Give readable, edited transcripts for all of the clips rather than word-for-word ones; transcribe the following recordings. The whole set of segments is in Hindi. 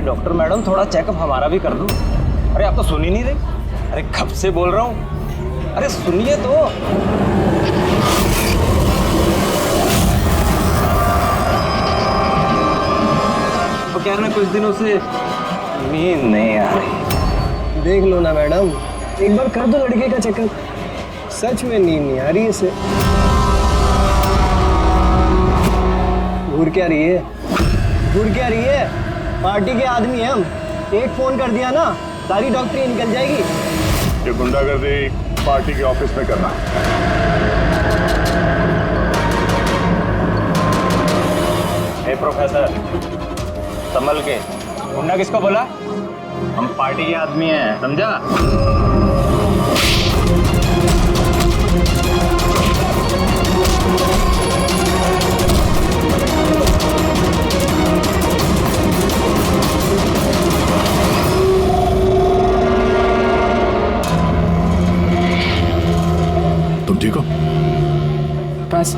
डॉक्टर मैडम थोड़ा चेकअप हमारा भी कर दो। अरे आप तो सुन ही नहीं रहे। अरे कब से बोल रहा हूँ, अरे सुनिए तो। वो कह रहे हैं कुछ दिनों से नींद नहीं आ रही। देख लो ना मैडम, एक बार कर दो लड़के का चेकअप। सच में नींद नहीं आ रही इसे। घूर क्या रही है, घूर क्या रही है? पार्टी के आदमी हैं हम, एक फोन कर दिया ना सारी डॉक्टरी निकल जाएगी। ये गुंडागर्दी पार्टी के ऑफिस में करना। हे प्रोफेसर, संभल के। गुंडा किसको बोला? हम पार्टी के आदमी हैं, समझा? तुम ठीक हो? पास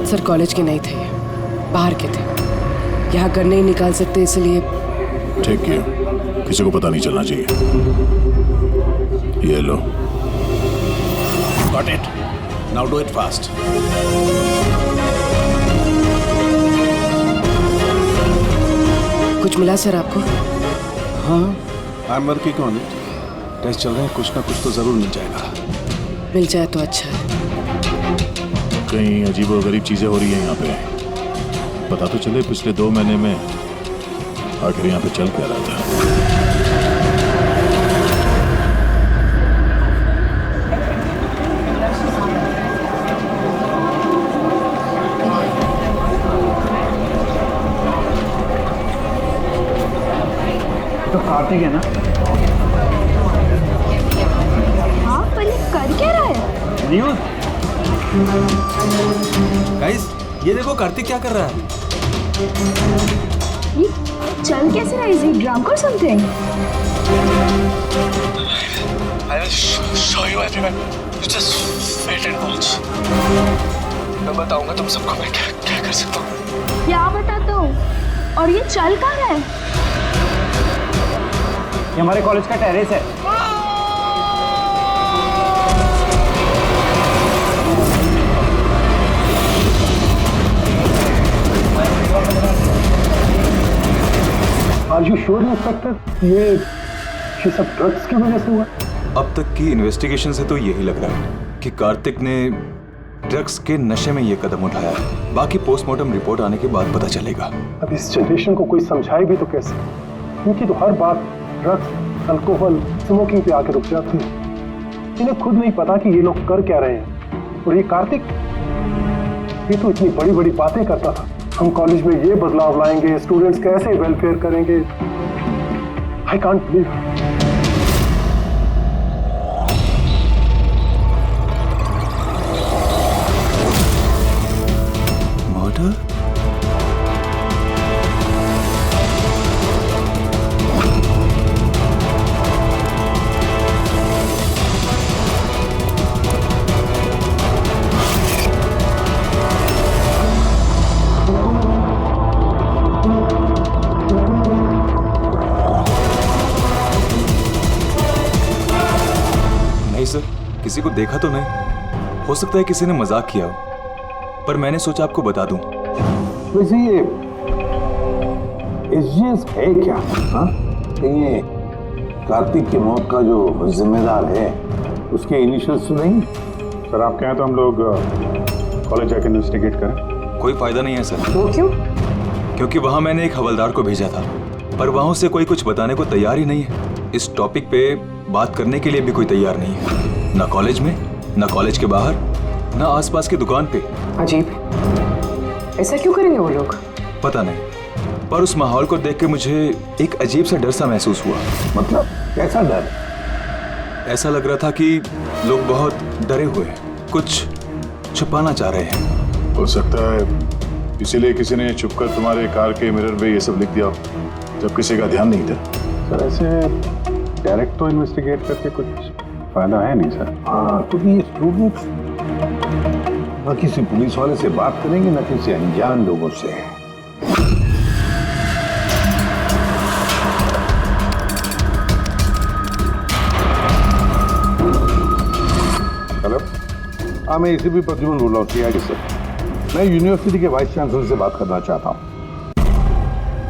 सर कॉलेज के नहीं थे, बाहर के थे। यहाँ घर नहीं निकाल सकते इसलिए। ठीक किया, किसी को पता नहीं चलना चाहिए। ये लो। Got it. Now do it fast. कुछ मिला सर आपको? हाँ, I'm working on it. Test चल रहे हैं, कुछ ना कुछ तो जरूर मिल जाएगा। मिल जाए तो अच्छा है। कहीं अजीबोगरीब चीजें हो रही हैं यहाँ पे। पता तो चले पिछले 2 महीने में आखिर यहाँ पे चल क्या रहा था। तो कार्तिक है ना? हाँ, पर ये कर क्या रहा है? न्यूज़। गाइस, ये देखो कार्तिक क्या कर रहा है। ये चल कैसे रहा है? इज ही ड्रंक और something? I will show you everyone. You just wait and watch. मैं बताऊंगा तुम सबको मैं क्या कर सकता हूँ। क्या बताता हूँ? और ये चल कहाँ रहा है? ये हमारे कॉलेज का टेरेस है। Are you sure, inspector? ये सब ड्रग्स की वजह से हुआ? अब तक की इन्वेस्टिगेशन से तो यही लग रहा है कि कार्तिक ने ड्रग्स के नशे में ये कदम उठाया है। बाकी पोस्टमार्टम रिपोर्ट आने के बाद पता चलेगा। अब इस जनरेशन को कोई समझाए भी तो कैसे? क्योंकि तो हर बात ड्रग्स, अल्कोहल, स्मोकिंग पे आके रुक जाती है। इन्हें खुद नहीं पता कि ये लोग कर क्या रहे हैं। और ये कार्तिक, ये तो इतनी बड़ी बड़ी बातें करता था। हम कॉलेज में ये बदलाव लाएंगे, स्टूडेंट्स कैसे वेलफेयर करेंगे। I can't believe. मर्डर? नहीं सर, किसी को देखा तो नहीं। हो सकता है किसी ने मजाक किया हो, पर मैंने सोचा आपको बता दूं। वैसे ये एसजीएस है क्या? हाँ, ये कार्तिक की मौत का जो जिम्मेदार है उसके इनिशियल्स तो नहीं? सर आपके यहाँ तो हम लोग कॉलेज जाके इन्वेस्टिगेट करें। कोई फायदा नहीं है सर। तो क्यों? क्योंकि वहां मैंने एक हवलदार को भेजा था, पर वहां से कोई कुछ बताने को तैयार ही नहीं है। इस टॉपिक पे बात करने के लिए भी कोई तैयार नहीं है, ना कॉलेज में, ना कॉलेज के बाहर, ना आसपास की दुकान पे। अजीब, ऐसा क्यों करेंगे वो लोग? पता नहीं, पर उस माहौल को देख के मुझे एक अजीब सा डर सा महसूस हुआ। मतलब कैसा डर? ऐसा लग रहा था कि लोग बहुत डरे हुए हैं, कुछ छुपाना चाह रहे हैं। हो सकता है इसीलिए किसी ने छुपकर तुम्हारे कार के मिरर पे ये सब लिख दिया जब किसी का ध्यान नहीं था। सर ऐसे डायरेक्ट तो इन्वेस्टिगेट करके कुछ फायदा है नहीं सर। हाँ, क्योंकि ये स्टूडेंट्स न किसी पुलिस वाले से बात करेंगे, न किसी अनजान लोगों से। हाँ, मैं इसी भी प्रद्युमन बोल रहा हूँ सीआईडी से। मैं यूनिवर्सिटी के वाइस चांसलर से बात करना चाहता हूँ।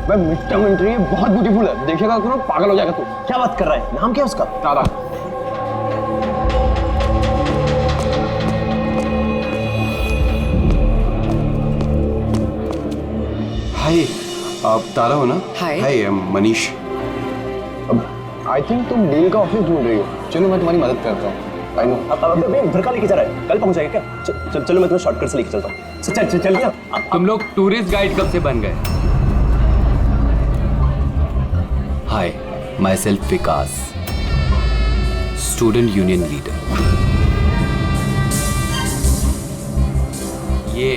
मैं मिड टर्म इंटरव्यू बहुत ब्यूटीफुल है, देखेगा तो पागल हो जाएगा तू। क्या बात कर रहा है? नाम क्या है उसका? तारा। हाय, आप तारा हो ना? हाय। हाय, मनीष। आई थिंक तुम डील का ऑफिस ढूंढ रही हो। चलो मैं तुम्हारी मदद करता हूँ। I know. अब उधर का लेके जा रहा है, कल पहुंच जाएगा क्या? चलो मैं तुम्हें शॉर्टकट से लेके चलता हूँ। चल गया। तुम लोग टूरिस्ट गाइड कब से बन गए? Hi, myself Vikas, student union leader. ये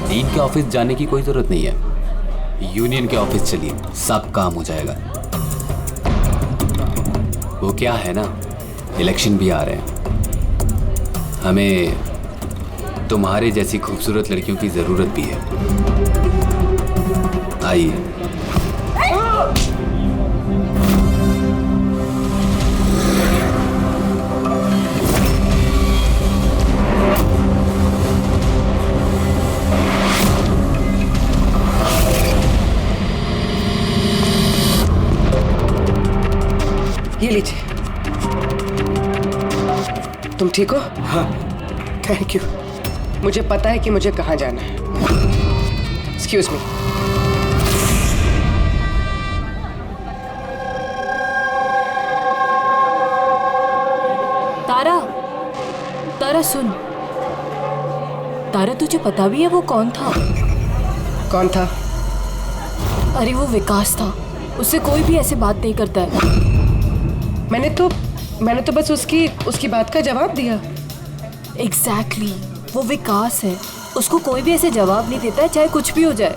डीन के ऑफिस जाने की कोई जरूरत नहीं है, यूनियन के ऑफिस चलिए, सब काम हो जाएगा। वो क्या है ना, इलेक्शन भी आ रहे हैं, हमें तुम्हारे जैसी खूबसूरत लड़कियों की जरूरत भी है। आइए। ये लीजिए। तुम ठीक हो? हाँ। Thank you. मुझे पता है कि मुझे कहाँ जाना है। Excuse me. तारा सुन, तारा तुझे पता भी है वो कौन था? कौन था? अरे वो विकास था, उससे कोई भी ऐसे बात नहीं करता है। मैंने तो बस उसकी बात का जवाब दिया। एग्जैक्टली, वो विकास है, उसको कोई भी ऐसे जवाब नहीं देता है, चाहे कुछ भी हो जाए।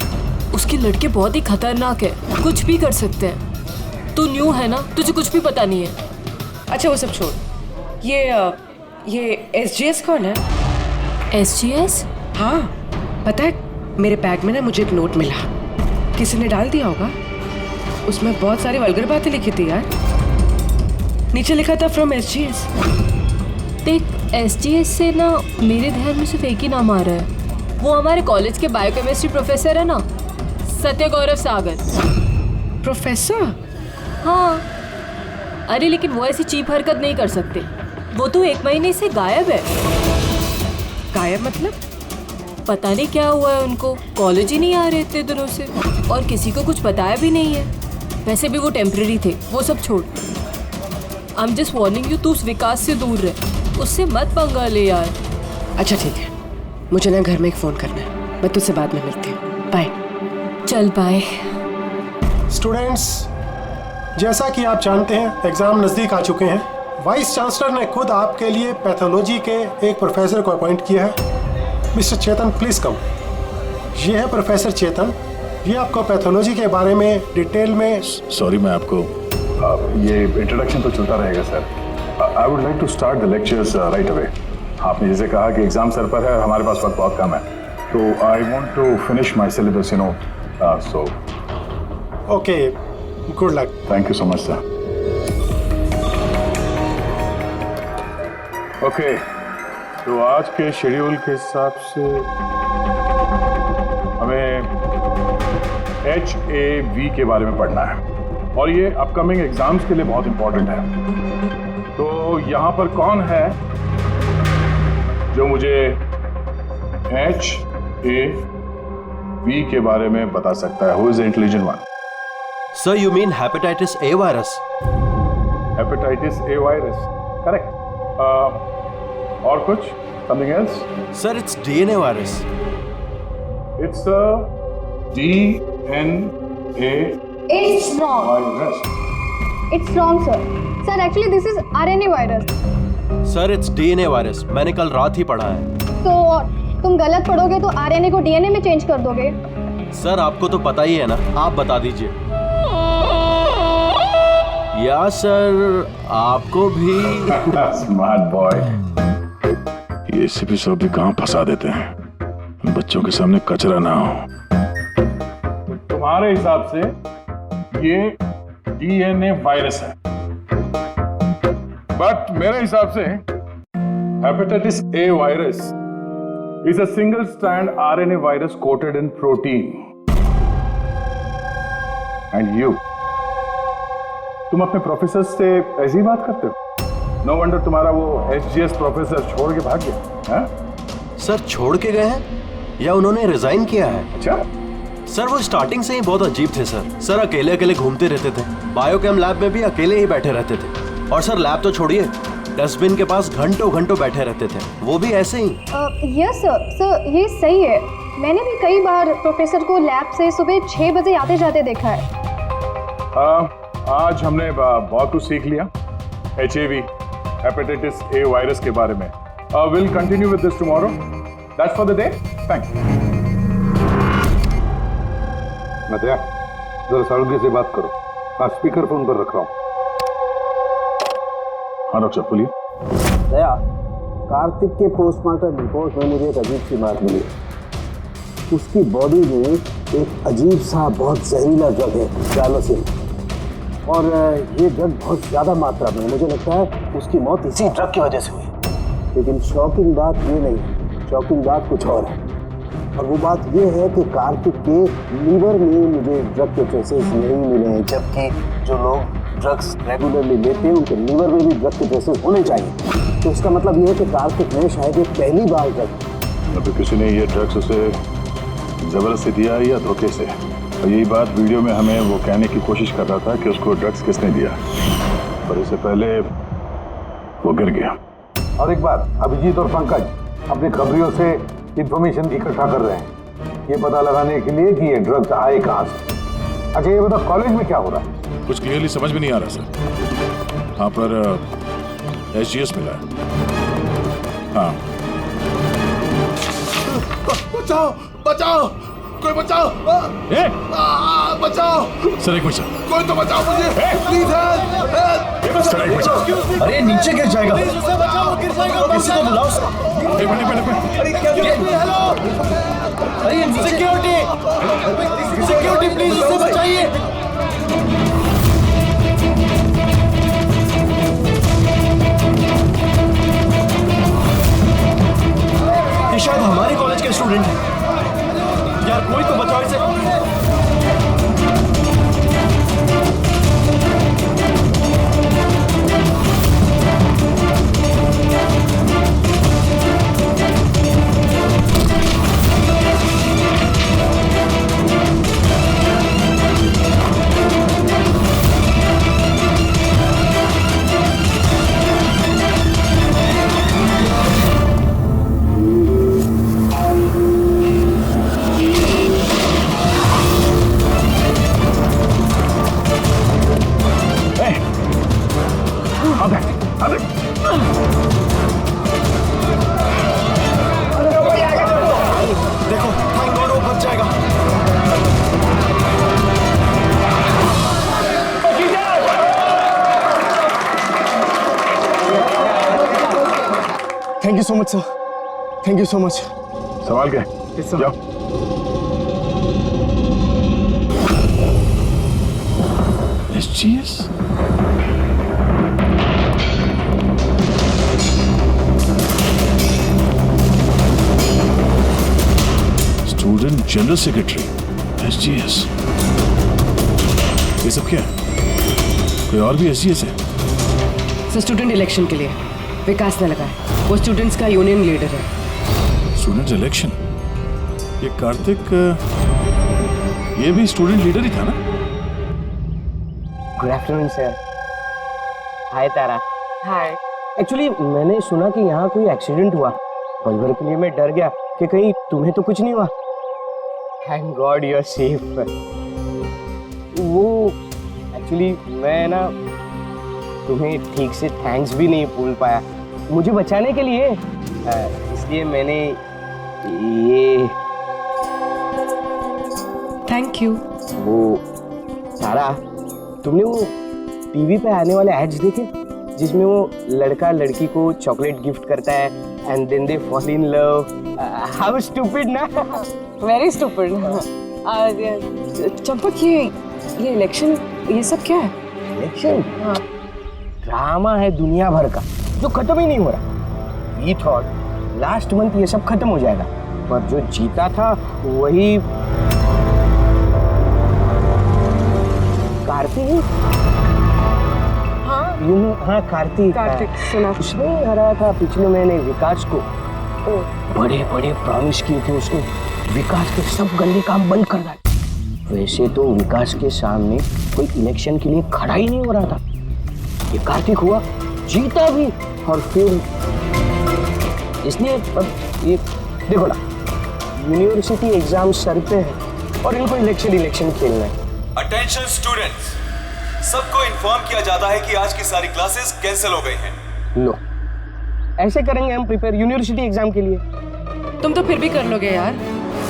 उसके लड़के बहुत ही खतरनाक है, कुछ भी कर सकते हैं। तू न्यू है ना, तुझे कुछ भी पता नहीं है। अच्छा वो सब छोड़, ये SGS कौन है? SGS? हाँ, पता है मेरे बैग में ना मुझे एक नोट मिला, किसी ने डाल दिया होगा। उसमें बहुत सारी वल्गर बातें लिखी थी यार। नीचे लिखा था फ्रॉम SGS। देख, SGS से ना मेरे ध्यान में सिर्फ एक ही नाम आ रहा है। वो हमारे कॉलेज के बायोकेमिस्ट्री प्रोफेसर है ना, सत्य गौरव सागर। प्रोफेसर? हाँ। अरे लेकिन वो ऐसी चीप हरकत नहीं कर सकते। वो तो 1 महीने से गायब है। गायब मतलब? पता नहीं क्या हुआ है उनको, कॉलेज ही नहीं आ रहे इतने दिनों से, और किसी को कुछ बताया भी नहीं है। वैसे भी वो टेम्परेरी थे, वो सब छोड़। I am just warning you, तू उस विकास से दूर रह, उससे मत पंगा ले यार। अच्छा ठीक है, मुझे ना घर में एक फ़ोन करना है, मैं तुझसे बाद में मिलती हूँ। बाय। चल बाय। स्टूडेंट्स, जैसा कि आप जानते हैं एग्जाम नज़दीक आ चुके हैं। वाइस चांसलर ने खुद आपके लिए पैथोलॉजी के एक प्रोफेसर को अपॉइंट किया है। Mister Chetan, please come. ये है प्रोफेसर चेतन, ये आपको पैथोलॉजी के बारे में डिटेल में। सॉरी, मैं आपको ये इंट्रोडक्शन तो चलता रहेगा sir. I would like to start the lectures right away. आपने जैसे कहा कि एग्जाम सर पर है और हमारे पास वक्त बहुत कम है, तो I want to finish my syllabus, you know, so okay, good luck. Thank you so much sir. Okay, तो आज के शेड्यूल के हिसाब से हमें HAV के बारे में पढ़ना है और ये अपकमिंग एग्जाम्स के लिए बहुत इंपॉर्टेंट है। तो यहाँ पर कौन है जो मुझे HAV के बारे में बता सकता है? Who is the intelligent one? Sir, you mean hepatitis A virus? Hepatitis A virus, correct. और कुछ? Something else? Sir, it's DNA virus. It's a DNA It's wrong. virus. It's wrong, sir. Sir, actually this is RNA virus. Sir, it's DNA virus, मैंने कल रात ही पढ़ा है। तो तुम गलत पढ़ोगे तो RNA को DNA में चेंज कर दोगे। सर, आपको तो पता ही है ना, आप बता दीजिए। या सर, आपको भी? Smart boy. ये एसीपी साहब भी कहाँ फंसा देते हैं, बच्चों के सामने कचरा ना हो। तुम्हारे हिसाब से ये DNA वायरस है, बट मेरे हिसाब से Hepatitis A virus is a single-strand RNA virus coated in protein. And you, तुम अपने प्रोफेसर से ऐसी बात करते हो? No wonder तुम्हारा वो HGS प्रोफेसर छोड़ के भाग गया, हैं? सर छोड़ के गए हैं या उन्होंने रिजाइन किया है? अच्छा? सर वो स्टार्टिंग से ही बहुत अजीब थे सर अकेले अकेले घूमते रहते थे, बायोकेम लैब में भी अकेले ही बैठे रहते थे, और सर लैब तो छोड़िए, डस्टबिन के पास घंटों घंटों बैठे रहते थे, वो भी ऐसे ही। यस सर ये सही है। मैंने भी कई बार प्रोफेसर को लैब से सुबह 6 बजे आते जाते देखा है। आज हमने बहुत कुछ सीख लिया HIV, हेपेटाइटिस A वायरस के बारे में। Will continue with this tomorrow. That's for the day. Thank you. Nadia, जरा सारुग्य से बात करो। हाँ, स्पीकर फोन पर रख रहा हूँ। हाँ डॉक्टर साहब बोलिए। दया, कार्तिक के पोस्टमार्टम रिपोर्ट में मुझे एक अजीब सी बात मिली। उसकी बॉडी में एक अजीब सा बहुत जहरीला ड्रग है, डायलोसिन, और ये ड्रग बहुत ज़्यादा मात्रा में, मुझे लगता है उसकी मौत इसी ड्रग की वजह से हुई। लेकिन शॉकिंग बात ये नहीं, शॉकिंग बात कुछ और है, और वो बात ये है कि कार्तिक के लीवर में मुझे ड्रग के ट्रेसेस नहीं मिले हैं, जबकि जो लोग ड्रग्स रेगुलरली लेते हैं उनके लीवर में भी ड्रग के ट्रेसेस होने चाहिए। तो इसका मतलब ये है कि कार्तिक ने शायद ये पहली बार ड्रग, अभी किसी ने ये ड्रग्स उसे जबरदस्ती दिया या धोखे से, और यही बात वीडियो में हमें वो कहने की कोशिश कर रहा था कि उसको ड्रग्स किसने दिया, पर इससे पहले वो गिर गया। और एक बात, अभिजीत और पंकज अपने खबरियों से इंफॉर्मेशन इकट्ठा कर रहे हैं, ये पता लगाने के लिए कि ये ड्रग्स आए कहाँ से। अच्छा ये बताओ, कॉलेज में क्या हो रहा है? कुछ क्लियरली समझ में नहीं आ रहा सर। हाँ पर HGS मिला है। हाँ बचाओ बचाओ, कोई बचाओ, बचाओ सर, एक मिनट सर, कोई तो बचाओ मुझे, प्लीज हेल्प। अरे नीचे गिर जाएगा, उसे बचाओ, गिर जाएगा, किसी को बुलाओ। अरे सिक्योरिटी, सिक्योरिटी प्लीज उसे बचाइए। ये शायद हमारे कॉलेज के स्टूडेंट हैं यार, कोई तो बचाओ इसे। देखो, थैंक गॉड वो बच जाएगा। Thank you so much sir, thank you so much. सवाल क्या? जाओ। HGS? Student general secretary, HGS। ये सब क्या है? कोई और भी HGS है? सर स्टूडेंट इलेक्शन के लिए विकास ने लगा है, वो स्टूडेंट्स का यूनियन लीडर है। Student election? ये कार्तिक, ये भी स्टूडेंट लीडर ही था ना? Good afternoon sir. Hi Tara. Hi. Actually मैंने सुना कि यहाँ कोई एक्सीडेंट हुआ, पल भर के लिए मैं डर गया कि कहीं तुम्हें तो कुछ नहीं हुआ। Thank God you are safe. वो एक्चुअली मैं ना तुम्हें ठीक से थैंक्स भी नहीं बोल पाया मुझे बचाने के लिए, इसलिए मैंने ये। Thank you. वो तारा, तुमने वो टीवी पे आने वाले एड्स देखे जिसमें वो लड़का लड़की को चॉकलेट गिफ्ट करता है and then they fall in love? How stupid ना। Very stupid. चंपक, ये इलेक्शन ये सब क्या है? इलेक्शन ड्रामा है दुनिया भर का जो खत्म ही नहीं हो रहा। वी थॉट लास्ट मंथ ये सब खत्म हो जाएगा, पर जो जीता था वही कार्तिक। हाँ कार्तिक सुना, उसने ही हराया था पिछले महीने विकास को। बड़े बड़े प्रॉमिस किए थे उसने, विकास के सब गंदे काम बंद कर डाले। वैसे तो विकास के सामने कोई इलेक्शन के लिए खड़ा ही नहीं हो रहा था। ये कार्तिक हुआ, जीता भी, और फिर इसलिए ये देखो ना, यूनिवर्सिटी एग्जाम सर पे है और इनको इलेक्शन खेलना है। अटेंशन स्टूडेंट्स, सबको इन्फॉर्म किया जाता है कि आज की सारी क्लासेस कैंसिल हो गई हैं। नो, ऐसे करेंगे हम प्रिपेयर यूनिवर्सिटी एग्जाम के लिए। तुम तो फिर भी कर लोगे यार,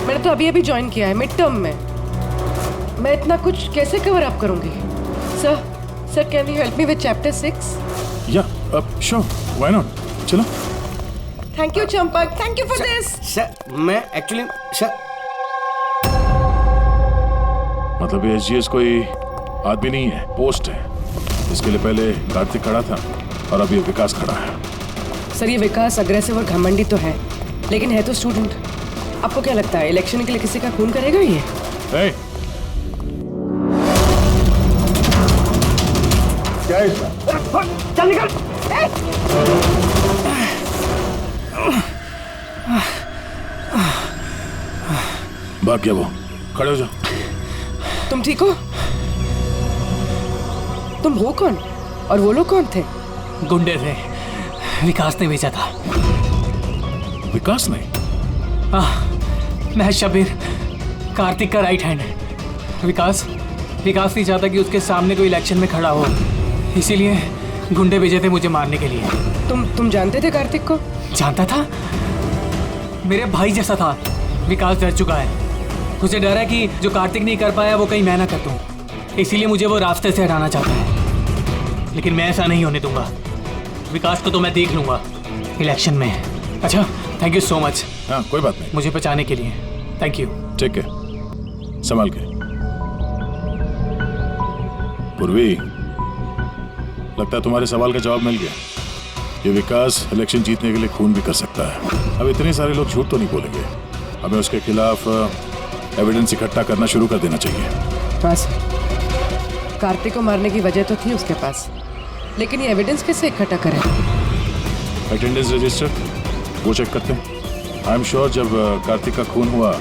मैंने तो अभी ज्वाइन किया है मिड टर्म में। मैं इतना कुछ कैसे कवर अप करूंगी? Sir can you help me with chapter 6? या श्योर, व्हाई नॉट, चलो। Thank you Champak, thank you for this. Sir मैं एक्चुअली सर, मतलब ये एसजीएस कोई आदमी नहीं है, पोस्ट है। इसके लिए पहले कार्तिक खड़ा था और अब ये विकास खड़ा है। सर ये विकास अग्रेसिव और घमंडी तो है, लेकिन है तो स्टूडेंट। आपको क्या लगता है इलेक्शन के लिए किसी का खून करेगा ये? hey. क्या है इसका? चल निकल। भाग गया वो, खड़े हो जाओ। तुम ठीक हो? तुम हो कौन और वो लोग कौन थे? गुंडे थे, विकास ने भेजा था। विकास ने? मैं शबीर, कार्तिक का राइट हैंड है। विकास नहीं चाहता कि उसके सामने कोई इलेक्शन में खड़ा हो, इसीलिए गुंडे भेजे थे मुझे मारने के लिए। तुम जानते थे कार्तिक को? जानता था, मेरे भाई जैसा था। विकास डर चुका है, उसे डर है कि जो कार्तिक नहीं कर पाया वो कहीं मैं ना कर दूं, इसीलिए मुझे वो रास्ते से हटाना चाहता है। लेकिन मैं ऐसा नहीं होने दूंगा। विकास को तो मैं देख लूंगा इलेक्शन में। अच्छा, थैंक यू सो मच। हाँ, कोई बात नहीं, मुझे बचाने के लिए थैंक यू। ठीक है, संभाल के। पूर्वी, लगता है तुम्हारे सवाल का जवाब मिल गया। ये विकास इलेक्शन जीतने के लिए खून भी कर सकता है। अब इतने सारे लोग झूठ तो नहीं बोलेंगे, हमें उसके खिलाफ एविडेंस इकट्ठा करना शुरू कर देना चाहिए। बस कार्तिक को मारने की वजह तो थी उसके पास, लेकिन ये एविडेंस कैसे इकट्ठा करें? अटेंडेंस रजिस्टर वो चेक करते हैं। आई एम श्योर जब कार्तिक का खून हुआ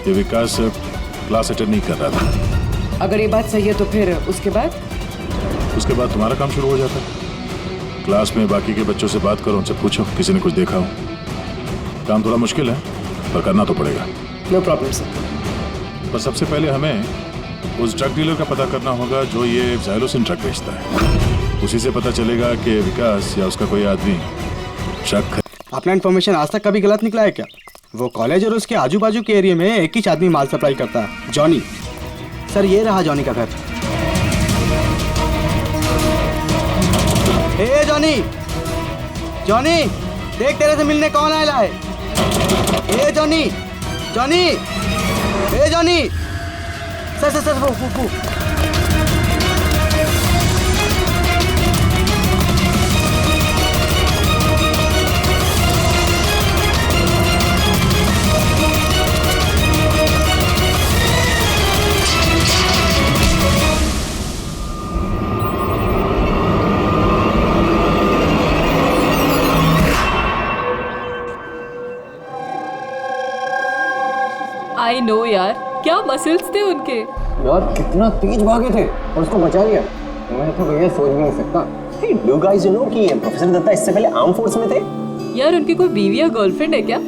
ये विकास क्लास अटेंड नहीं कर रहा था। अगर ये बात सही है तो फिर उसके बाद तुम्हारा काम शुरू हो जाता है। क्लास में बाकी के बच्चों से बात करो, उनसे पूछो किसी ने कुछ देखा हो। काम थोड़ा मुश्किल है पर करना तो पड़ेगा। No problem sir. पर सबसे पहले हमें उस ड्रग डीलर का पता करना होगा जो ये ज़ाइलोसिन ड्रग बेचता है। उसी से पता चलेगा कि विकास या उसका कोई आदमी शक। अपना इन्फॉर्मेशन आज तक कभी गलत निकला है क्या? वो कॉलेज और उसके आजू बाजू के एरिया में एक ही आदमी माल सप्लाई करता है, जॉनी। सर ये रहा जॉनी का घर। ए जॉनी, जॉनी देख तेरे से मिलने कौन आया है। ए जॉनी, जॉनी, ए जॉनी। सर वो आई नो यार, क्या मसल्स थे उनके। यार कितना तेज भागे थे और उसको बचा लिया। मैं तो भैया सोच भी नहीं सकता। Hey, you guys know कि प्रोफेसर दत्ता इससे पहले आर्म फोर्स में थे। यार उनकी कोई बीवी या गर्लफ्रेंड है क्या?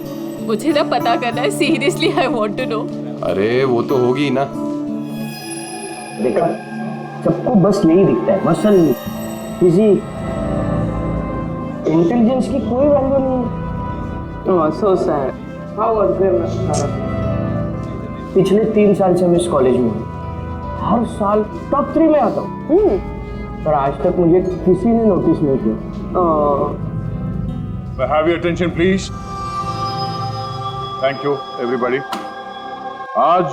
मुझे ना पता करना है, seriously I want to know. अरे वो तो होगी ना। देखा, सबको बस यही दिखता है, मसल, फिजिक, इंटेलिजेंस की कोई वैल्यू नहीं है। So sad. How was there? पिछले 3 साल से मैं इस कॉलेज में हूँ, हर साल टॉप 3 में आता हूँ, पर आज तक मुझे किसी ने नोटिस नहीं किया। Have your attention please. Thank you everybody. आज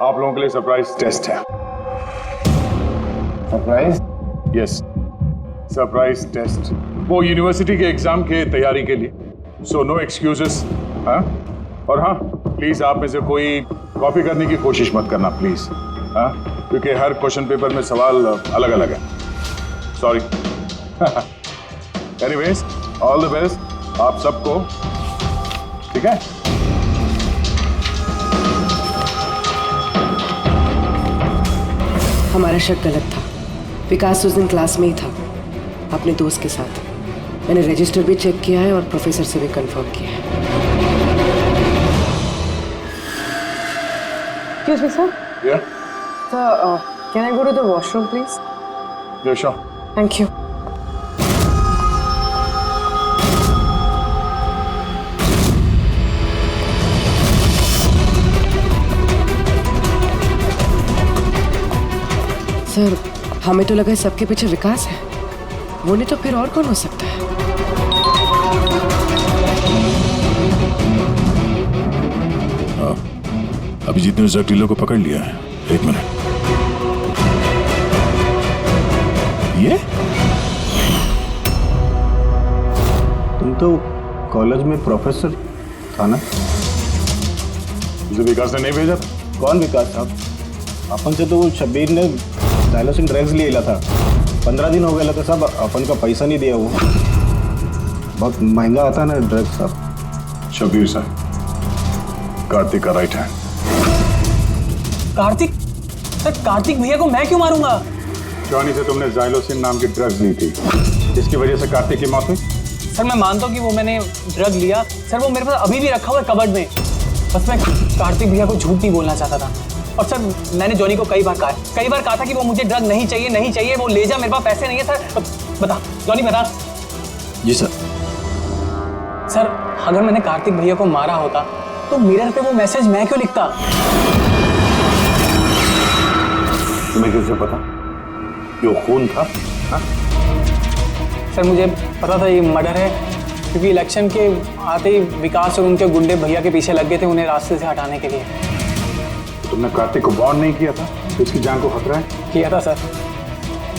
आप लोगों के लिए सरप्राइज टेस्ट है। सरप्राइज? यस, सरप्राइज टेस्ट, वो यूनिवर्सिटी के एग्जाम के तैयारी के लिए। So no excuses. हाँ, और हाँ प्लीज आप में से कोई कॉपी करने की कोशिश मत करना प्लीज। हाँ, क्योंकि हर क्वेश्चन पेपर में सवाल अलग अलग है। Sorry. Anyways, all the best आप सबको, ठीक है? हमारा शक गलत था। विकास उस दिन क्लास में ही था अपने दोस्त के साथ। मैंने रजिस्टर भी चेक किया है और प्रोफेसर से भी कंफर्म किया है। Excuse me, sir. Yeah. Sir, can I go to the washroom, please? Yeah, sure. Thank you. Sir, हमें तो लगा सबके पीछे विकास है। वो नहीं तो फिर और कौन हो सकता है? अभिजीत ने उस डीलर को पकड़ लिया है। एक मिनट, ये तुम तो कॉलेज में प्रोफेसर था ना? मुझे विकास ने नहीं भेजा था। कौन विकास साहब? अपन से तो शब्बीर ने डायलोसिन ड्रग्स ले था। 15 दिन हो गए था साहब, अपन का पैसा नहीं दिया। वो बहुत महंगा आता है ना ड्रग्स साहब। शब्बीर साहब, कार्तिक का right hand. Kartik? Sir, Kartik भैया को मैं क्यों मारूंगा? जॉनी से तुमने जाइलोसिन नाम की ड्रग्स ली थी, जिसकी वजह से कार्तिक की मौत हुई। सर, मैं मानता हूँ कि वो मैंने ड्रग लिया। सर, वो मेरे पास अभी भी रखा हुआ है कबर्ड में। बस मैं कार्तिक भैया को झूठ नहीं बोलना चाहता था। और सर, मैंने जॉनी को कई बार कहा था कि वो मुझे ड्रग नहीं चाहिए, वो ले जा, मेरे पास पैसे नहीं है। सर बता जॉनी, बता। जी सर। सर, अगर मैंने कार्तिक भैया को मारा होता तो मिरर पे वो मैसेज मैं क्यों लिखता? तुम्हें कैसे पता ये खून था? हा? सर, मुझे पता था ये मर्डर है, क्योंकि इलेक्शन के आते ही विकास और उनके गुंडे भैया के पीछे लग गए थे उन्हें रास्ते से हटाने के लिए। तुमने कार्तिक को वार्न नहीं किया था तो इसकी जान को खतरा है? किया था सर।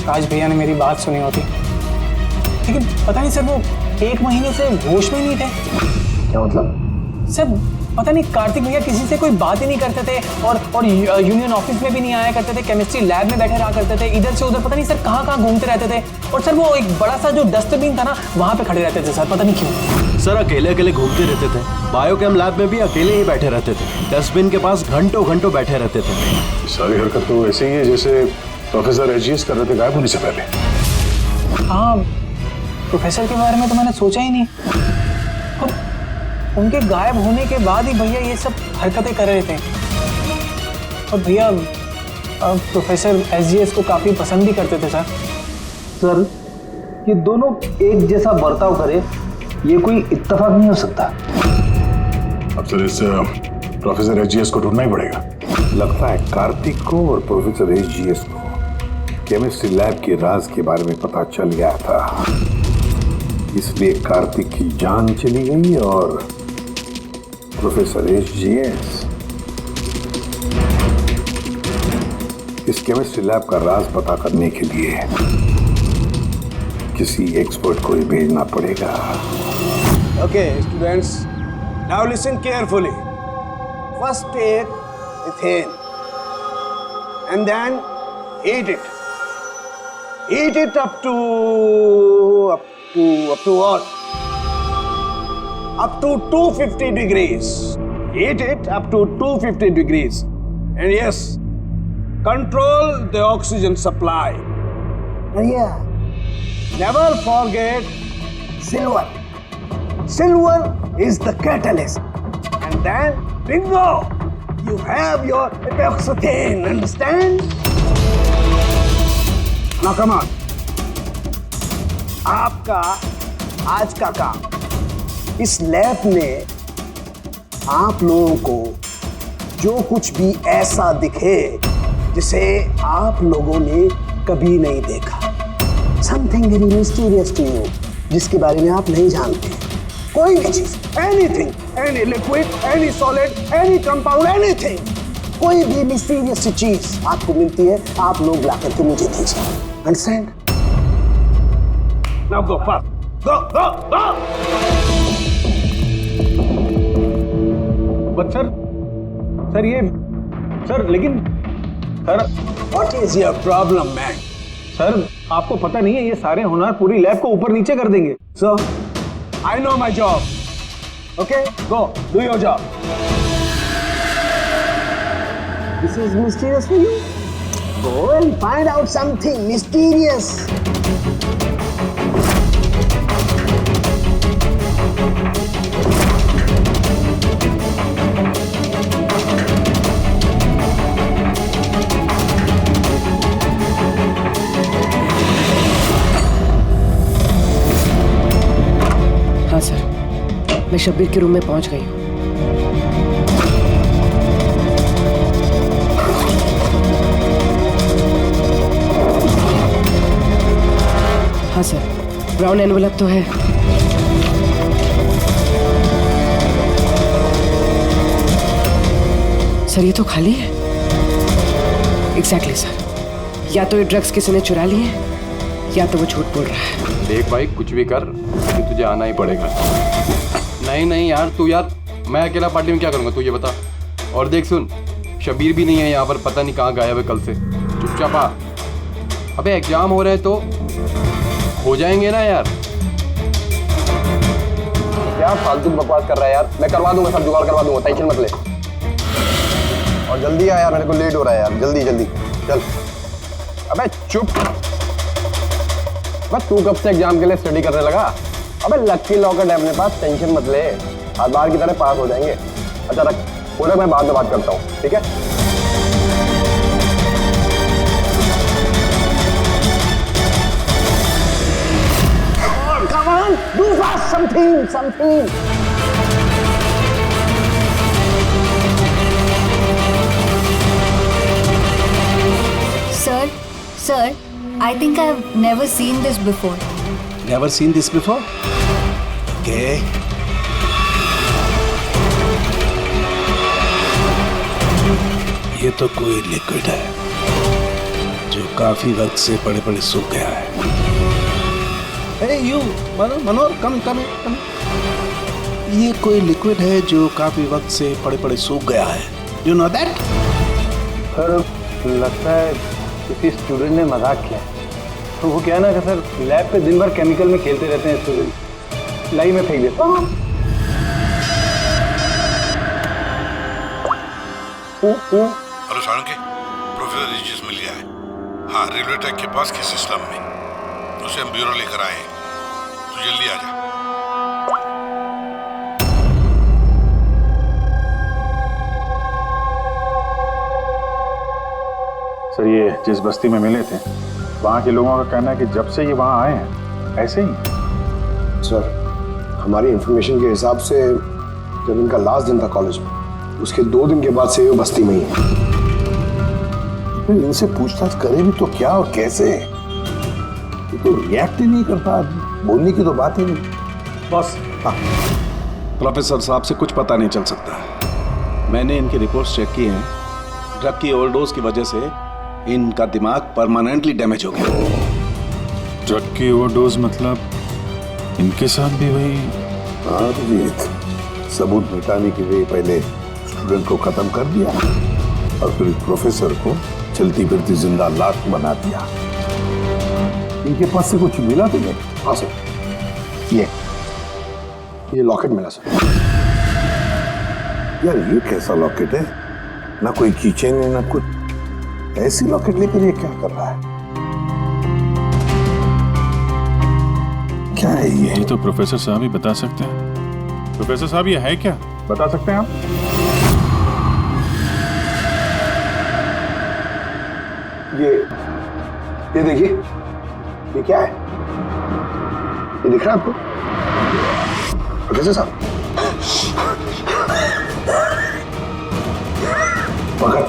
काश भैया ने मेरी बात सुनी होती, लेकिन पता नहीं सर, वो 1 महीने से होश में नहीं थे। क्या मतलब? सर, पता नहीं, कार्तिक भैया किसी से कोई बात ही नहीं करते थे और यूनियन ऑफिस में भी नहीं आया करते थे। केमिस्ट्री लैब में बैठे रहा करते थे, इधर से उधर पता नहीं सर कहाँ घूमते रहते थे। और सर, वो एक बड़ा सा जो डस्टबिन था ना, वहाँ पे खड़े रहते थे सर, पता नहीं क्यों। सर, अकेले अकेले घूमते रहते थे। बायोकेम लैब में भी अकेले ही बैठे रहते थे। डस्टबिन के पास घंटों घंटों बैठे रहते थे। सारी हरकत तो ऐसे ही है जैसे प्रोफेसर एजीएस कर रहे थे गायब होने से पहले। हाँ, प्रोफेसर के बारे में तो मैंने सोचा ही नहीं। और उनके गायब होने के बाद ही भैया ये सब हरकतें कर रहे थे। और भैया प्रोफेसर एसजीएस को काफी पसंद भी करते थे सर। सर, ये दोनों एक जैसा बर्ताव करे, ये कोई इत्तेफाक नहीं हो सकता। अब सर, इस प्रोफेसर एजीएस को ढूंढना ही पड़ेगा। लगता है कार्तिक को और प्रोफेसर एजीएस को केमिस्ट्री लैब के राज के बारे में पता चल गया था, इसलिए कार्तिक की जान चली गई और प्रोफेसर एजीएस इस केमिस्ट्री लैब का राज पता करने के लिए किसी एक्सपर्ट को ही भेजना पड़ेगा। Okay, students, now listen carefully. First take ethane and then heat it. Heat it up to what? Up to 250 degrees. Heat it up to 250 degrees. And yes, control the oxygen supply. And yeah, never forget silver. Silver is the catalyst. And then, bingo! You have your epoxythane, understand? Now come on. आपका आज का काम, इस लैब ने आप लोगों को जो कुछ भी ऐसा दिखे जिसे आप लोगों ने कभी नहीं देखा, something very mysterious to you, जिसके बारे में आप नहीं जानते, कोई भी चीज, anything, any liquid, any solid, any compound, anything, कोई भी मिस्टीरियस चीज आपको मिलती है, आप लोग ला करके मुझे दीजिए। Understand? Now go fast. Go, go, go. But sir ये सर लेकिन sir What is your problem, man? Sir आपको पता नहीं है ये सारे होनहार पूरी लैब को ऊपर नीचे कर देंगे। So, I know my job. Okay, go, do your job. This is mysterious for you? Go and find out something mysterious. हाँ सर, मैं शब्बीर के रूम में पहुंच गई हूँ। हाँ सर, ब्राउन एनवेलप तो है। सर ये तो खाली है। एग्जैक्टली सर, या तो ये ड्रग्स किसी ने चुरा लिए हैं या तो वो झूठ बोल रहा है। देख भाई, कुछ भी कर लेकिन तुझे आना ही पड़ेगा। नहीं यार, तू यार, मैं अकेला पार्टी में क्या करूँगा तू ये बता। और देख सुन, शबीर भी नहीं है यहाँ पर, पता नहीं कहाँ गायब है कल से। चुपचाप आ। अबे एग्जाम हो रहे हैं तो हो जाएंगे ना यार। क्या फालतू बकवास कर रहा है यार, मैं करवा दूंगा, सब जुगाड़ करवा दूंगा, टेंशन मत ले। और जल्दी आ यार, मेरे को लेट हो रहा है यार, जल्दी जल्दी चल। अबे चुप, बस तू कब से एग्जाम के लिए स्टडी करने लगा? अबे लक्की लॉकेट है अपने पास, टेंशन मत ले, आज बाहर की तरह पास हो जाएंगे। अच्छा रख, पूरा मैं बाद में बात करता हूँ, ठीक है? Come on, do fast something. Sir, I think I've never seen this before. Never seen this before? Okay. ये तो कोई लिक्विड है जो काफी वक्त से पड़े सूख गया है। Hey you, Manohar, come. ये कोई लिक्विड है जो काफी वक्त से पड़े सूख गया है। You know that? सर लगता है किसी स्टूडेंट ने मजाक किया। तो वो क्या ना कि सर लैब पे दिन भर केमिकल में खेलते रहते हैं स्टूडेंट, लाई में फेंक देते हैं। हेलो सारंगी, प्रोफेसर रिजियस मिल गया है। हाँ, रेलवे ट्रैक के पास किसी स्लम में। उसे हम ब्यूरो लेकर आए हैं, तो जल्दी आ जा। सर ये जिस बस्ती में मिले थे, वहाँ के लोगों का कहना है कि जब से ये वहाँ आए हैं ऐसे ही। सर हमारी इंफॉर्मेशन के हिसाब से जब इनका लास्ट दिन था कॉलेज में, उसके 2 दिन के बाद से ये बस्ती में ही है। इनसे पूछताछ करें भी तो क्या और कैसे? ये तो रिएक्ट ही नहीं करता, बोलने की तो बात ही नहीं। बॉस, प्रोफेसर साहब से कुछ पता नहीं चल सकता। मैंने इनकी रिपोर्ट्स चेक की हैं। ड्रग की ओवरडोज की वजह से इनका दिमाग परमानेंटली डैमेज हो गया। ड्रग की ओवरडोज मतलब इनके साथ भी वही? हाँ जीत, सबूत मिटाने के लिए पहले स्टूडेंट को खत्म कर दिया और फिर प्रोफेसर को चलती फिरती जिंदा लाश बना दिया। इनके पास से कुछ मिला तुम्हें? हाँ सर, ये लॉकेट मिला सर। यार ये कैसा लॉकेट है? ना कोई कीचेन है ना कुछ। ऐसी लॉकेट लेकर ये क्या कर रहा है? क्या है ये? तो प्रोफेसर साहब ही बता सकते हैं। प्रोफेसर साहब ये है क्या, बता सकते हैं आप? ये देखिए, ये क्या है? ये दिख रहा है आपको प्रोफेसर साहब? पकड़,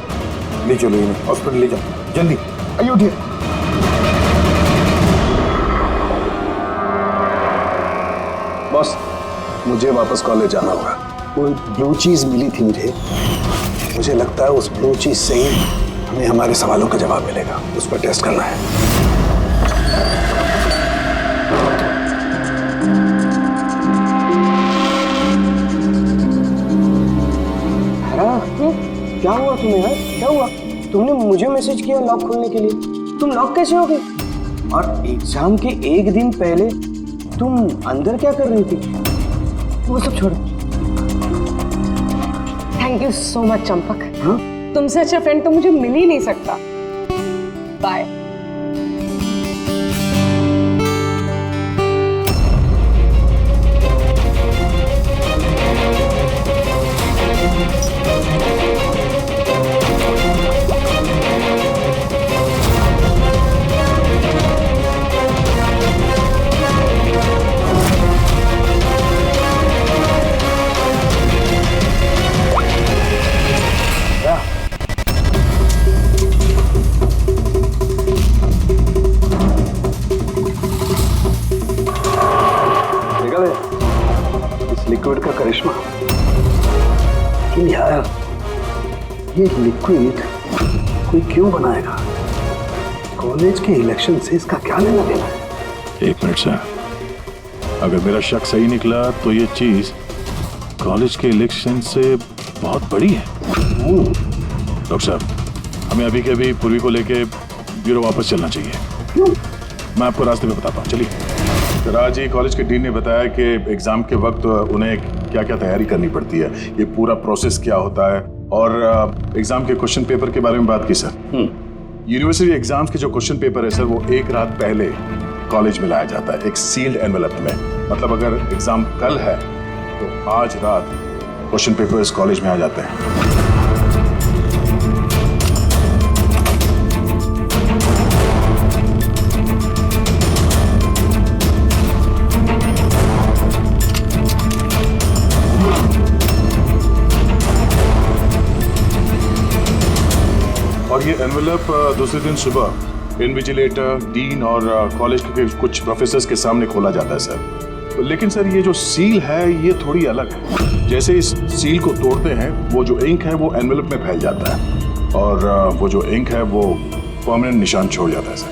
ले चलो इन्हें हॉस्पिटल ले जाओ, जल्दी आइए, उठिए। बॉस, मुझे वापस कॉलेज जाना होगा। कोई ब्लू चीज मिली थी मुझे लगता है उस ब्लू चीज से ही हमें हमारे सवालों का जवाब मिलेगा। उस पर टेस्ट करना है। क्या हुआ तुम्हें यार? क्या हुआ? तुमने मुझे मैसेज किया लॉक खोलने के लिए, तुम लॉक कैसे हो गई? और एग्जाम के एक दिन पहले तुम अंदर क्या कर रही थी? वो सब छोड़ो। Thank you so much Champak. तुमसे अच्छा फ्रेंड तो मुझे मिल ही नहीं सकता। बाय। लिक्विड का करिश्मा। लेकिन यार ये लिक्विड कोई क्यों बनाएगा? कॉलेज के इलेक्शन से इसका क्या लेना देना है? एक मिनट सर, अगर मेरा शक सही निकला तो ये चीज कॉलेज के इलेक्शन से बहुत बड़ी है। डॉक्टर साहब, हमें अभी के अभी पूर्वी को लेके ब्यूरो वापस चलना चाहिए। मैं आपको रास्ते में बताता हूँ, चलिए। राज जी, कॉलेज के डीन ने बताया कि एग्जाम के वक्त उन्हें क्या क्या तैयारी करनी पड़ती है, ये पूरा प्रोसेस क्या होता है, और एग्जाम के क्वेश्चन पेपर के बारे में बात की सर। यूनिवर्सिटी एग्जाम्स के जो क्वेश्चन पेपर है सर, वो एक रात पहले कॉलेज में लाया जाता है एक सील्ड एनवेलप में। मतलब अगर एग्जाम कल है तो आज रात क्वेश्चन पेपर इस कॉलेज में आ जाते हैं। और ये एनवेलप दूसरे दिन सुबह इन्विजिलेटर, डीन और कॉलेज के कुछ प्रोफेसर्स के सामने खोला जाता है सर। लेकिन सर ये जो सील है ये थोड़ी अलग है। जैसे इस सील को तोड़ते हैं, वो जो इंक है वो एनवेलप में फैल जाता है और वो जो इंक है वो परमानेंट निशान छोड़ जाता है सर।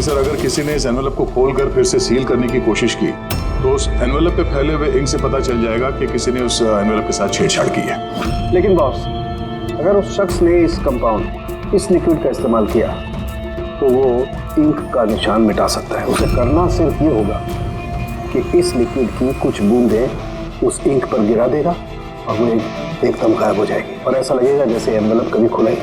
सर अगर किसी ने इस एनवेलप को खोलकर फिर से सील करने की कोशिश की तो उस एनवेलप पे फैले हुए इंक से पता चल जाएगा कि किसी ने उस एनवेलप के साथ छेड़छाड़ की है। लेकिन बॉस, अगर उस शख्स ने इस कंपाउंड, इस लिक्विड का इस्तेमाल किया तो वो इंक का निशान मिटा सकता है। उसे करना सिर्फ ये होगा कि इस लिक्विड की कुछ बूंदें उस इंक पर गिरा देगा और वो एकदम गायब हो जाएगी और ऐसा लगेगा जैसे एनवेलप कभी खुला ही।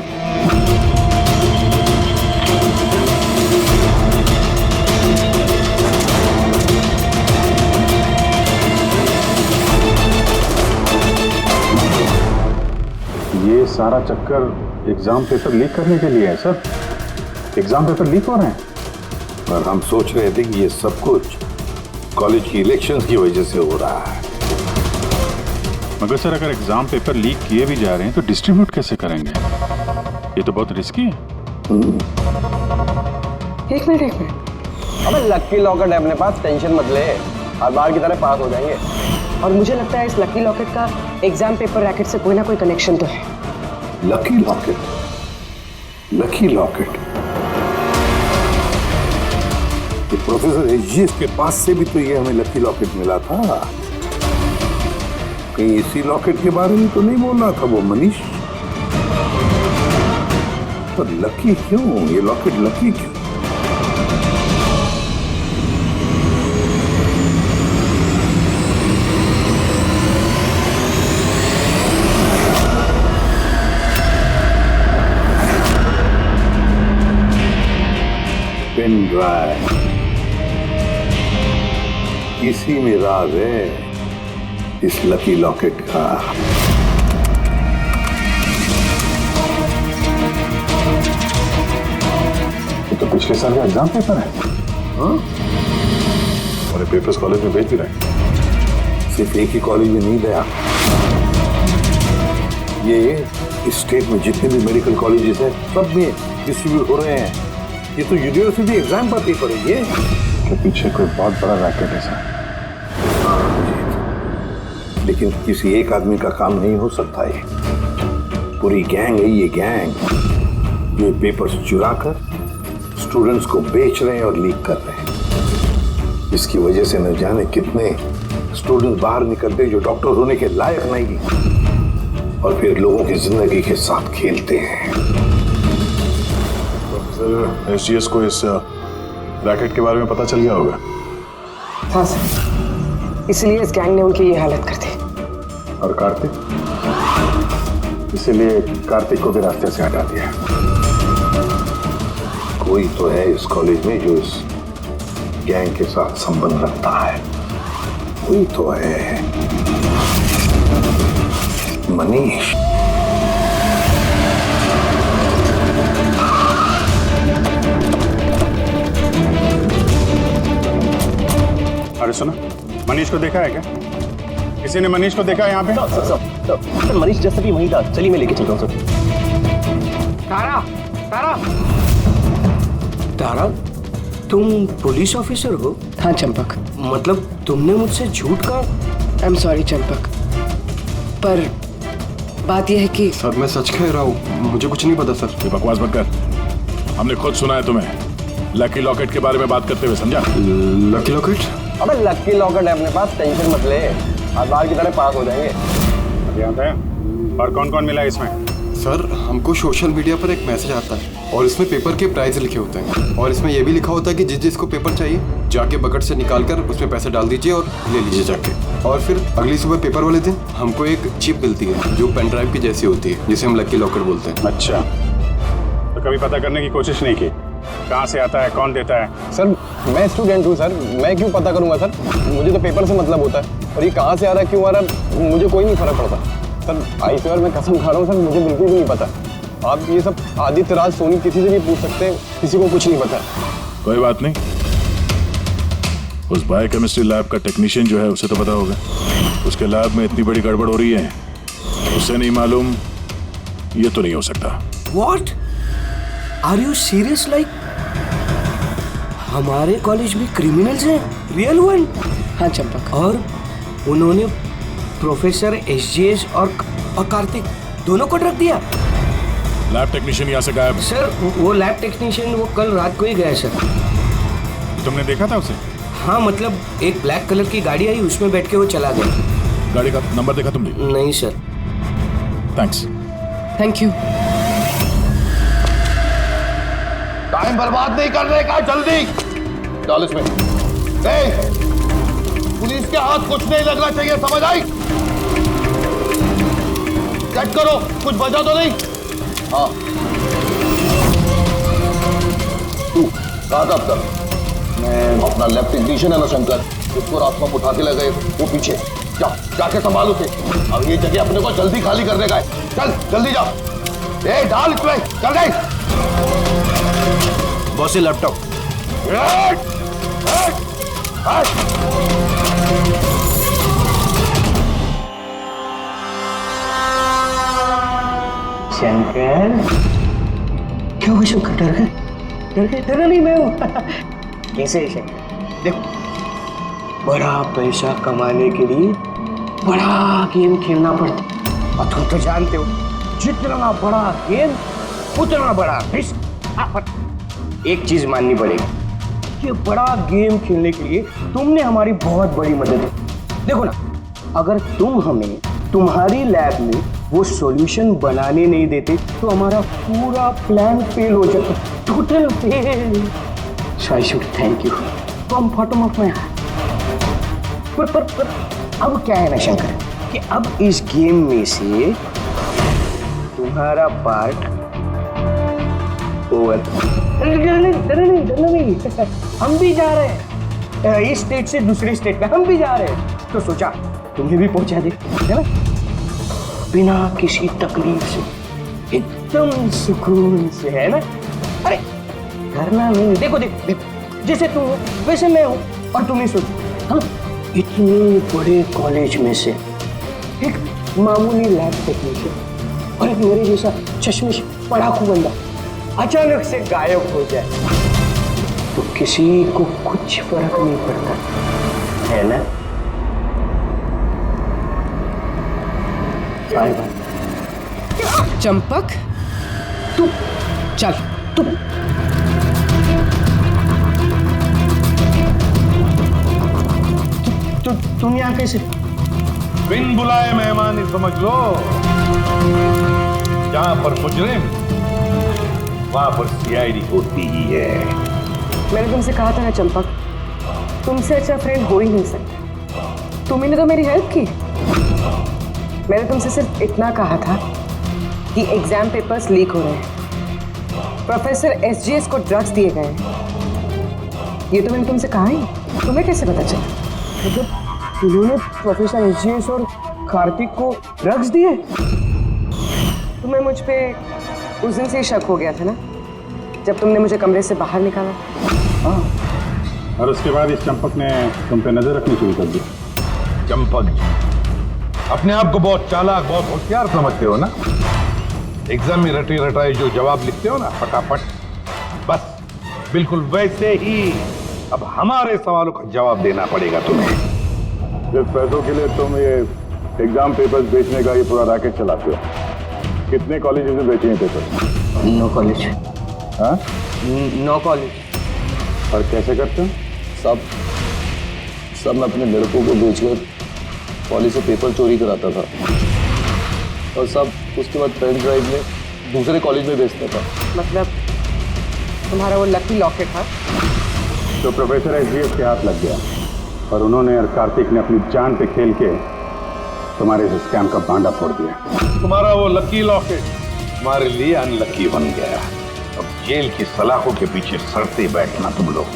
ये सारा चक्कर एग्जाम पेपर लीक करने के लिए है सर। एग्जाम पेपर लीक हो रहे हैं। पर हम सोच रहे थे कि ये सब कुछ कॉलेज की इलेक्शंस की वजह से हो रहा है। मगर सर अगर एग्जाम पेपर लीक किए भी जा रहे हैं तो डिस्ट्रीब्यूट कैसे करेंगे? ये तो बहुत रिस्की है। एक मिनट। अबे लकी लॉकेट है अपने पास, टेंशन मत ले, हर बार की तरह पास हो जाएंगे। और मुझे लगता है इस लकी लॉकेट का एग्जाम पेपर रैकेट से कोई ना कोई कनेक्शन तो है। Lucky locket? Lucky locket? ये प्रोफेसर एजीएस के पास से भी तो ये हमें लकी लॉकेट मिला था। कहीं इसी लॉकेट के बारे में तो नहीं बोल रहा था वो मनीष? पर लकी क्यों? ये लॉकेट लकी क्यों? पेन ड्राइव, इसी में राज है इस लकी लॉकेट का। ये तो पिछले साल का एग्जाम पेपर है। हाँ? और पेपर्स कॉलेज में भेज भी रहे हैं। सिर्फ एक ही कॉलेज में नहीं गया, ये इस स्टेट में जितने भी मेडिकल कॉलेजेस हैं सब में डिस्ट्रीब्यूट हो रहे हैं। ये तो यूनिवर्सिटी एग्जाम पर पेपर है। ये के पीछे कोई बहुत बड़ा रैकेट है सर। लेकिन किसी एक आदमी का काम नहीं हो सकता ये। पूरी गैंग है ये गैंग। ये पेपर्स चुरा कर स्टूडेंट्स को बेच रहे हैं और लीक कर रहे हैं। इसकी वजह से न जाने कितने स्टूडेंट्स बाहर निकलते जो डॉक्टर होने के लायक नहीं और फिर लोगों की जिंदगी के साथ खेलते हैं। सर एसजीएस को इस रैकेट के बारे में पता चल गया होगा। हाँ सर, इसलिए इस गैंग ने उनकी ये हालत कर दी। और कार्तिक, इसीलिए कार्तिक को भी रास्ते से हटा दिया। कोई तो है इस कॉलेज में जो इस गैंग के साथ संबंध रखता है। कोई तो है, मनीष। अरे सुनो, मनीष को देखा है क्या? किसी ने मनीष को देखा है यहाँ पे? सर मनीष जैसे भी वहीं था। चलिए मैं लेके चलता हूँ सर। तारा, तारा, तारा, तुम पुलिस ऑफिसर हो? हाँ चंपक। मतलब तुमने मुझसे झूठ कहा? आई एम सॉरी चंपक, पर बात यह है कि सर मैं सच कह रहा हूँ, मुझे कुछ नहीं पता सर। ये बकवास मत कर। हमने खुद सुना है तुम्हें लकी लॉकेट के बारे में बात करते हुए, समझा? Lucky locket? अबे लकी लॉकेट है अपने पास, टेंशन मत ले। आज बार की तरह पास हो जाएंगे। और कौन कौन मिला इसमें? सर हमको सोशल मीडिया पर एक मैसेज आता है और इसमें पेपर के प्राइस लिखे होते हैं और इसमें यह भी लिखा होता है कि जिस जिसको पेपर चाहिए जाके बकेट से निकाल कर उसमें पैसे डाल दीजिए और ले लीजिए जाके। और फिर अगली सुबह पेपर वाले दिन हमको एक चिप मिलती है जो पेन ड्राइव की जैसी होती है, जिसे हम लकी लॉकेट बोलते हैं। अच्छा, तो कभी पता करने की कोशिश नहीं की कहाँ से आता है, कौन देता है? सर मैं स्टूडेंट हूँ सर, मैं क्यों पता करूँगा सर? मुझे तो पेपर से मतलब होता है और ये कहाँ से आ रहा है, क्यों आ रहा है, मुझे कोई नहीं फर्क पड़ता सर। आई स्वेयर मैं कसम खा रहा हूँ सर, मुझे बिल्कुल भी नहीं पता। आप ये सब आदित्य राज सोनी किसी से भी पूछ सकते हैं, किसी को कुछ नहीं पता। कोई बात नहीं, उस बायोकेमिस्ट्री लैब का टेक्नीशियन जो है उसे तो पता होगा। उसके लैब में इतनी बड़ी गड़बड़ हो रही है, उसे नहीं मालूम, ये तो नहीं हो सकता। What? Are you serious? Like हमारे कॉलेज में क्रिमिनल्स हैं, रियल वन? हाँ चंपक। और उन्होंने प्रोफेसर एसजीएस और कार्तिक दोनों को रख दिया। लैब टेक्नीशियन यहाँ से गायब? सर वो लैब टेक्नीशियन वो कल रात को ही गया सर। तुमने देखा था उसे? हाँ मतलब एक ब्लैक कलर की गाड़ी आई, उसमें बैठ के वो चला गया। गाड़ी का नंबर देखा तुमने? नहीं sir. Thanks. Thank you. Time बर्बाद नहीं करने का, जल्दी डाल इसमें। पुलिस के हाथ कुछ नहीं लगना चाहिए, समझ आई? चेक करो कुछ बचा तो नहीं। हाँ तू कहा था अब तक? मैं अपना लैब टेक्नीशियन है ना शंकर, उसको रात में उठा के ले गए, वो पीछे जाके संभालो थे। अब ये जगह अपने को जल्दी खाली करने का है, चल जल्दी जा। डाल इसमें, चल गई। बॉस ये लैपटॉप। शंकर क्यों हुआ शंकर? डर गए? डर गए? डरा नहीं मैं हूँ। कैसे है शंकर? देखो बड़ा पैसा कमाने के लिए बड़ा गेम खेलना पड़ता और तुम तो जानते हो जितना बड़ा गेम उतना बड़ा रिस्क। एक चीज माननी पड़ेगी कि बड़ा गेम खेलने के लिए तुमने हमारी बहुत बड़ी मदद की। देखो ना, अगर तुम हमें तुम्हारी लैब में वो सॉल्यूशन बनाने नहीं देते तो हमारा पूरा प्लान फेल हो जाता, total fail. So I should thank you from bottom of my heart. पर अब क्या है ना शंकर कि अब इस गेम में से तुम्हारा पार्ट ओवर। डरना नहीं, हम भी जा रहे हैं इस स्टेट से दूसरी स्टेट में, हम भी जा रहे हैं। तो सोचा तुम्हें भी पहुंचा दे, है ना, बिना किसी तकलीफ से, एकदम सुकून से, है ना। अरे करना नहीं, देखो जैसे तुम हो वैसे मैं हूँ और तुम ही सोचो, हाँ इतने बड़े कॉलेज में से एक मामूली लैब टेक्नीशियन और एक मेरे जैसा चश्मिश पढ़ाकू बंदा अचानक से गायब हो जाए तो किसी को कुछ फर्क नहीं पड़ता, है ना। Bye bye. चंपक तू चल तू। तुम यहाँ कैसे? बिन बुलाए मेहमान ही समझ लो। जहां पर मुजरिम वहां पर सीआईडी होती ही है। मैंने तुमसे कहा था ना चंपक, तुमसे अच्छा फ्रेंड हो ही नहीं सकता। तुमने तो मेरी हेल्प की। मैंने तुमसे सिर्फ इतना कहा था कि एग्जाम पेपर्स लीक हो रहे हैं, प्रोफेसर एसजीएस को ड्रग्स दिए गए हैं। ये तो मैंने तुमसे कहा ही। तुम्हें कैसे पता चला? मतलब उन्होंने प्रोफेसर एसजीएस और कार्तिक को ड्रग्स दिए? तुम्हें मुझ पे उस दिन से ही शक हो गया था ना, जब तुमने मुझे कमरे से बाहर निकाला। हाँ, और उसके बाद इस चंपक ने तुम पे नजर रखनी शुरू कर दी। चंपक अपने आप को बहुत चालाक, बहुत होशियार समझते हो ना। एग्जाम में रटे रटाए जो जवाब लिखते हो ना फटाफट, बस बिल्कुल वैसे ही अब हमारे सवालों का जवाब देना पड़ेगा तुम्हें। जिस पैसों के लिए तुम ये एग्जाम पेपर्स बेचने का ये पूरा रैकेट चलाते हो, कितने कॉलेजेस में बेचे हैं पेपर? 9 कॉलेज। हाँ? 9 कॉलेज। और कैसे करते हो? सब मैं अपने लड़कों को बेचकर कॉलेज से पेपर चोरी कराता था और सब उसके बाद पेन ड्राइव में दूसरे कॉलेज में बेचता था। मतलब तुम्हारा वो लकी लॉकेट था तो प्रोफेसर एसजीएस के हाथ लग गया और उन्होंने और कार्तिक ने अपनी जान पे खेल के तुम्हारे इस स्कैम का भांडा फोड़ दिया। तुम्हारा वो लकी लॉकेट तुम्हारे लिए अनलकी बन गया। अब जेल की सलाखों के पीछे सड़ते बैठना तुम लोग।